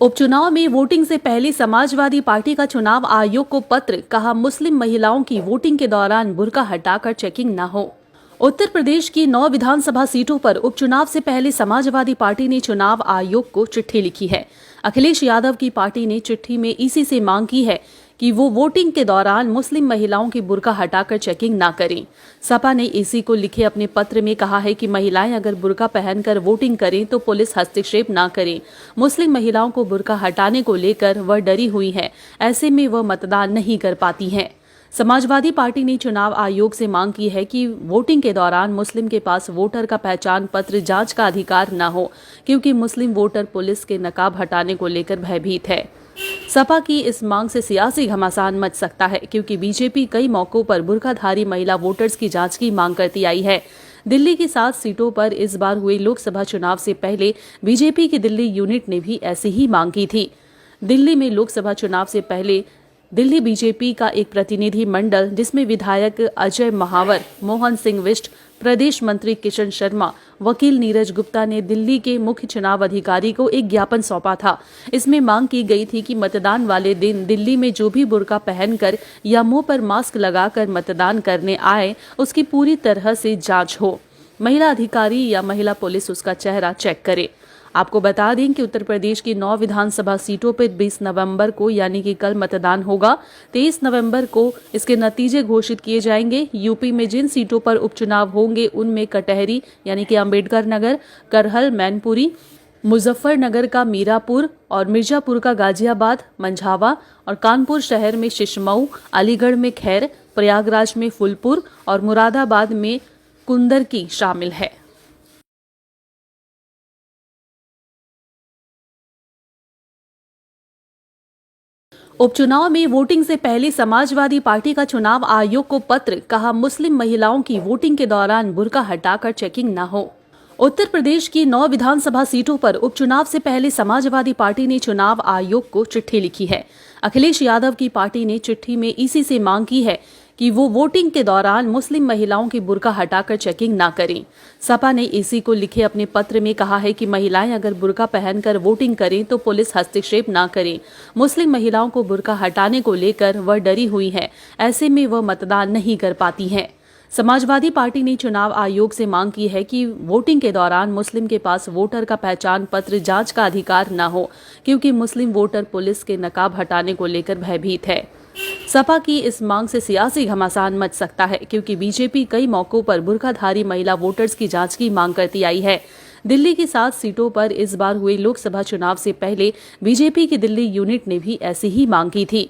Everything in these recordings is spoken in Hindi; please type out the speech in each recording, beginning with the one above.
उपचुनाव में वोटिंग से पहले समाजवादी पार्टी का चुनाव आयोग को पत्र, कहा मुस्लिम महिलाओं की वोटिंग के दौरान बुर्का हटाकर चेकिंग न हो। उत्तर प्रदेश की 9 विधानसभा सीटों पर उपचुनाव से पहले समाजवादी पार्टी ने चुनाव आयोग को चिट्ठी लिखी है। अखिलेश यादव की पार्टी ने चिट्ठी में इसी से मांग की है कि वो वोटिंग के दौरान मुस्लिम महिलाओं की बुर्का हटाकर चेकिंग ना करें। सपा ने इसी को लिखे अपने पत्र में कहा है कि महिलाएं अगर बुर्का पहनकर वोटिंग करें तो पुलिस हस्तक्षेप ना करे। मुस्लिम महिलाओं को बुर्का हटाने को लेकर वह डरी हुई है, ऐसे में वह मतदान नहीं कर पाती हैं। समाजवादी पार्टी ने चुनाव आयोग से मांग की है कि वोटिंग के दौरान मुस्लिम के पास वोटर का पहचान पत्र जांच का अधिकार न हो, क्योंकि मुस्लिम वोटर पुलिस के नकाब हटाने को लेकर भयभीत है। सपा की इस मांग से सियासी घमासान मच सकता है, क्योंकि बीजेपी कई मौकों पर बुर्काधारी महिला वोटर्स की जांच की मांग करती आई है। दिल्ली की 7 सीटों पर इस बार हुए लोकसभा चुनाव से पहले बीजेपी की दिल्ली यूनिट ने भी ऐसी ही मांग की थी। दिल्ली में लोकसभा चुनाव से पहले दिल्ली बीजेपी का एक प्रतिनिधि मंडल, जिसमें विधायक अजय महावर, मोहन सिंह बिष्ट, प्रदेश मंत्री किशन शर्मा, वकील नीरज गुप्ता ने दिल्ली के मुख्य चुनाव अधिकारी को एक ज्ञापन सौंपा था। इसमें मांग की गई थी कि मतदान वाले दिन दिल्ली में जो भी बुर्का पहनकर या मुंह पर मास्क लगाकर मतदान करने आए, उसकी पूरी तरह से जांच हो। महिला अधिकारी या महिला पुलिस उसका चेहरा चेक करे। आपको बता दें कि उत्तर प्रदेश की 9 विधानसभा सीटों पर 20 नवंबर को यानी कि कल मतदान होगा। 23 नवंबर को इसके नतीजे घोषित किए जाएंगे। यूपी में जिन सीटों पर उपचुनाव होंगे उनमें कटहरी यानी कि अंबेडकर नगर, करहल मैनपुरी, मुजफ्फरनगर का मीरापुर और मिर्जापुर का गाजियाबाद, मंझावा और कानपुर शहर में शिशमऊ, अलीगढ़ में खैर, प्रयागराज में फुलपुर और मुरादाबाद में कुंदरकी शामिल है। उपचुनाव में वोटिंग से पहले समाजवादी पार्टी का चुनाव आयोग को पत्र, कहा मुस्लिम महिलाओं की वोटिंग के दौरान बुर्का हटाकर चेकिंग न हो। उत्तर प्रदेश की 9 विधानसभा सीटों पर उपचुनाव से पहले समाजवादी पार्टी ने चुनाव आयोग को चिट्ठी लिखी है। अखिलेश यादव की पार्टी ने चिट्ठी में इसी से मांग की है कि वो वोटिंग के दौरान मुस्लिम महिलाओं की बुर्का हटाकर चेकिंग ना करें। सपा ने इसी को लिखे अपने पत्र में कहा है कि महिलाएं अगर बुर्का पहनकर वोटिंग करें तो पुलिस हस्तक्षेप ना करे। मुस्लिम महिलाओं को बुर्का हटाने को लेकर वह डरी हुई है, ऐसे में वह मतदान नहीं कर पाती हैं। समाजवादी पार्टी ने चुनाव आयोग से मांग की है कि वोटिंग के दौरान मुस्लिम के पास वोटर का पहचान पत्र जांच का अधिकार न हो, क्योंकि मुस्लिम वोटर पुलिस के नकाब हटाने को लेकर भयभीत है। सपा की इस मांग से सियासी घमासान मच सकता है, क्योंकि बीजेपी कई मौकों पर बुर्काधारी महिला वोटर्स की जांच की मांग करती आई है। दिल्ली की 7 सीटों पर इस बार हुए लोकसभा चुनाव से पहले बीजेपी की दिल्ली यूनिट ने भी ऐसी ही मांग की थी।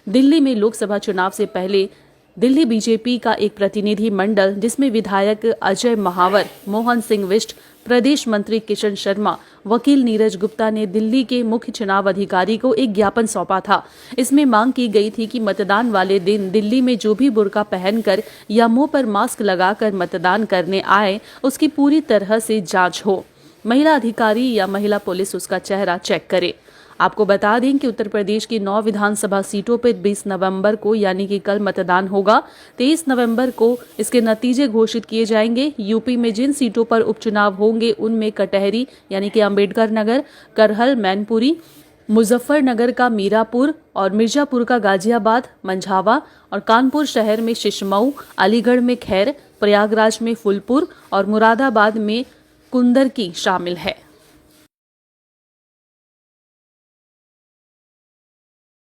दिल्ली में लोकसभा चुनाव से पहले दिल्ली बीजेपी का एक प्रतिनिधि मंडल, जिसमें विधायक अजय महावर, मोहन सिंह बिष्ट, प्रदेश मंत्री किशन शर्मा, वकील नीरज गुप्ता ने दिल्ली के मुख्य चुनाव अधिकारी को एक ज्ञापन सौंपा था। इसमें मांग की गई थी कि मतदान वाले दिन दिल्ली में जो भी बुर्का पहनकर या मुंह पर मास्क लगाकर मतदान करने आए, उसकी पूरी तरह से जांच हो। महिला अधिकारी या महिला पुलिस उसका चेहरा चेक करे। आपको बता दें कि उत्तर प्रदेश की 9 विधानसभा सीटों पर 20 नवंबर को यानी कि कल मतदान होगा। 23 नवंबर को इसके नतीजे घोषित किए जाएंगे। यूपी में जिन सीटों पर उपचुनाव होंगे उनमें कटहरी यानी कि अंबेडकर नगर, करहल मैनपुरी, मुजफ्फरनगर का मीरापुर और मिर्जापुर का गाजियाबाद, मंझावा और कानपुर शहर में शिशमऊ, अलीगढ़ में खैर, प्रयागराज में फुलपुर और मुरादाबाद में कुंदरकी शामिल है।